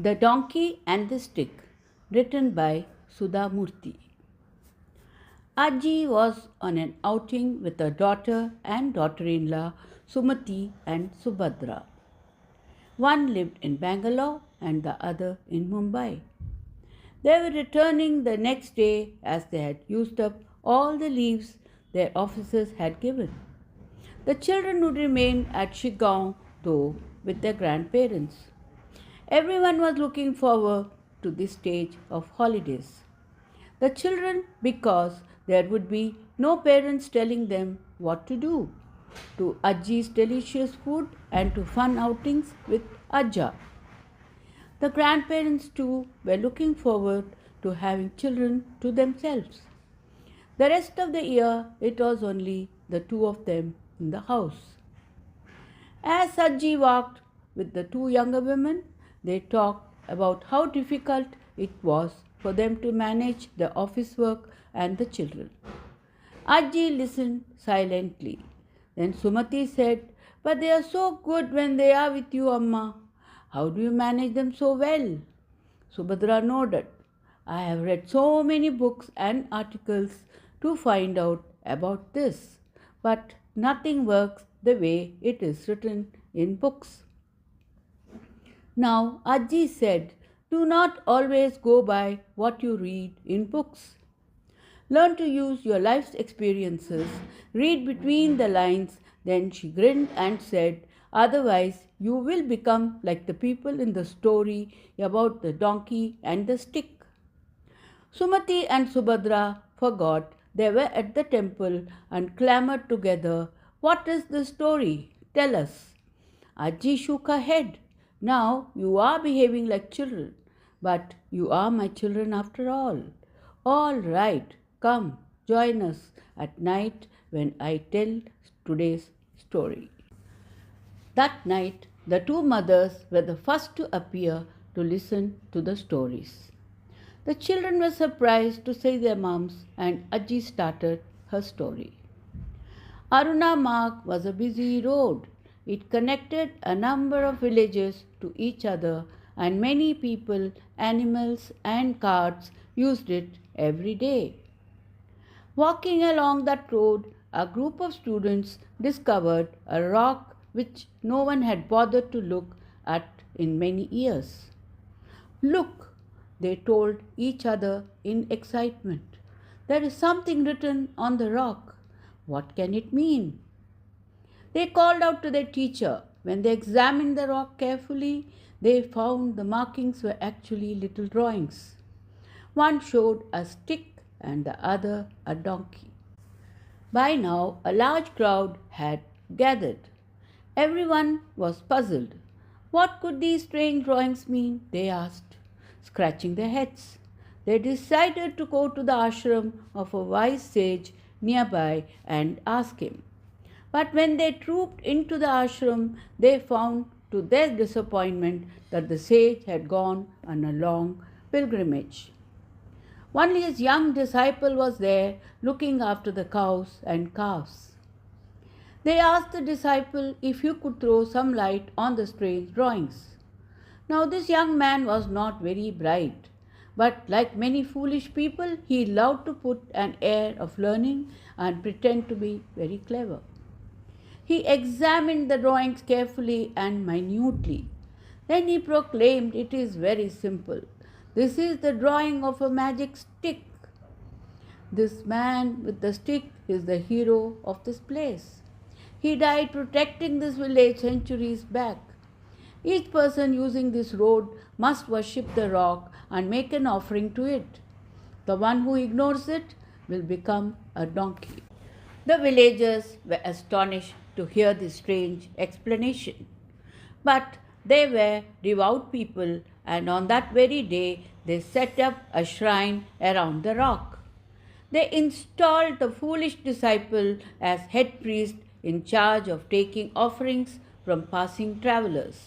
The Donkey and the Stick, written by Sudha Murthy. Aji was on an outing with her daughter and daughter-in-law Sumati and Subhadra. One lived in Bangalore and the other in Mumbai. They were returning the next day as they had used up all the leaves their officers had given. The children would remain at Shiggaon, though, with their grandparents. Everyone was looking forward to this stage of holidays. The children, because there would be no parents telling them what to do, to Ajji's delicious food and to fun outings with Ajja. The grandparents too were looking forward to having children to themselves. The rest of the year it was only the two of them in the house. As Ajji walked with the two younger women, they talked about how difficult it was for them to manage the office work and the children. Ajji listened silently. Then Sumati said, "But they are so good when they are with you, Amma. How do you manage them so well?" Subhadra nodded. "I have read so many books and articles to find out about this, but nothing works the way it is written in books." Now, Ajji said, "Do not always go by what you read in books. Learn to use your life's experiences, read between the lines." Then she grinned and said, "Otherwise, you will become like the people in the story about the donkey and the stick." Sumati and Subhadra forgot they were at the temple and clamored together, "What is the story? Tell us." Ajji shook her head. "Now you are behaving like children, but you are my children after all. All right, come, join us at night when I tell today's story." That night, the two mothers were the first to appear to listen to the stories. The children were surprised to see their mums, and Ajji started her story. Aruna Marg was a busy road. It connected a number of villages to each other, and many people, animals, and carts used it every day. Walking along that road, a group of students discovered a rock which no one had bothered to look at in many years. "Look," they told each other in excitement. "There is something written on the rock. What can it mean?" They called out to their teacher. When they examined the rock carefully, they found the markings were actually little drawings. One showed a stick and the other a donkey. By now, a large crowd had gathered. Everyone was puzzled. What could these strange drawings mean? They asked, scratching their heads. They decided to go to the ashram of a wise sage nearby and ask him. But when they trooped into the ashram, they found to their disappointment that the sage had gone on a long pilgrimage. Only his young disciple was there looking after the cows and calves. They asked the disciple if he could throw some light on the strange drawings. Now this young man was not very bright, but like many foolish people, he loved to put an air of learning and pretend to be very clever. He examined the drawings carefully and minutely. Then he proclaimed, "It is very simple. This is the drawing of a magic stick. This man with the stick is the hero of this place. He died protecting this village centuries back. Each person using this road must worship the rock and make an offering to it. The one who ignores it will become a donkey." The villagers were astonished to hear this strange explanation. But they were devout people, and on that very day they set up a shrine around the rock. They installed the foolish disciple as head priest in charge of taking offerings from passing travelers.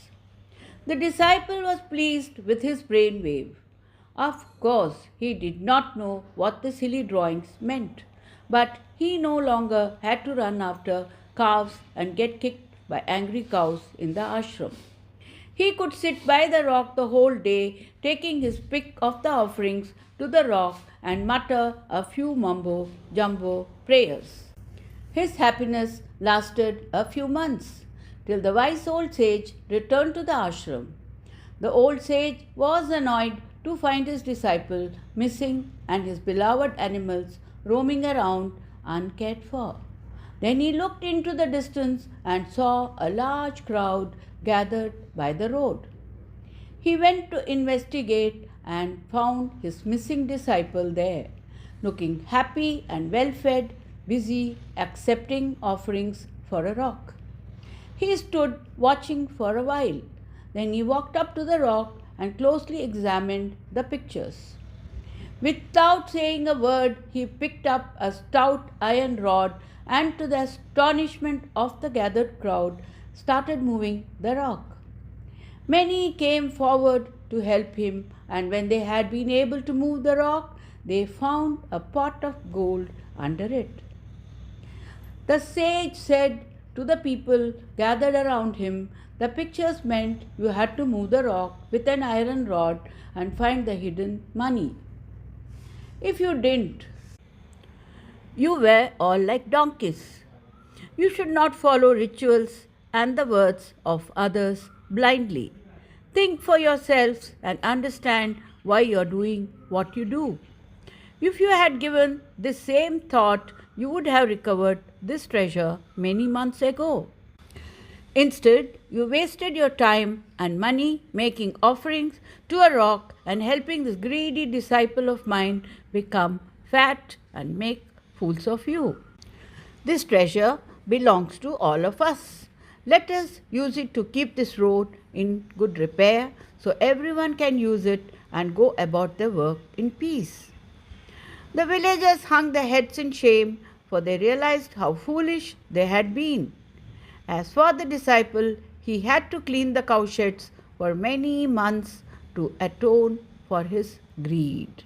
The disciple was pleased with his brainwave. Of course, he did not know what the silly drawings meant, but he no longer had to run after calves and get kicked by angry cows in the ashram. He could sit by the rock the whole day, taking his pick of the offerings to the rock and mutter a few mumbo jumbo prayers. His happiness lasted a few months, till the wise old sage returned to the ashram. The old sage was annoyed to find his disciple missing and his beloved animals roaming around uncared for. Then he looked into the distance and saw a large crowd gathered by the road. He went to investigate and found his missing disciple there, looking happy and well fed, busy accepting offerings for a rock. He stood watching for a while. Then he walked up to the rock and closely examined the pictures. Without saying a word, he picked up a stout iron rod and, to the astonishment of the gathered crowd, started moving the rock. Many came forward to help him, and when they had been able to move the rock, they found a pot of gold under it. The sage said to the people gathered around him, the pictures meant you had to move the rock with an iron rod and find the hidden money. If you didn't, you were all like donkeys. You should not follow rituals and the words of others blindly. Think for yourselves and understand why you are doing what you do. If you had given this same thought, you would have recovered this treasure many months ago. Instead, you wasted your time and money making offerings to a rock and helping this greedy disciple of mine become fat and make fools of you. This treasure belongs to all of us. Let us use it to keep this road in good repair so everyone can use it and go about their work in peace. The villagers hung their heads in shame, for they realized how foolish they had been. As for the disciple, he had to clean the cowsheds for many months to atone for his greed.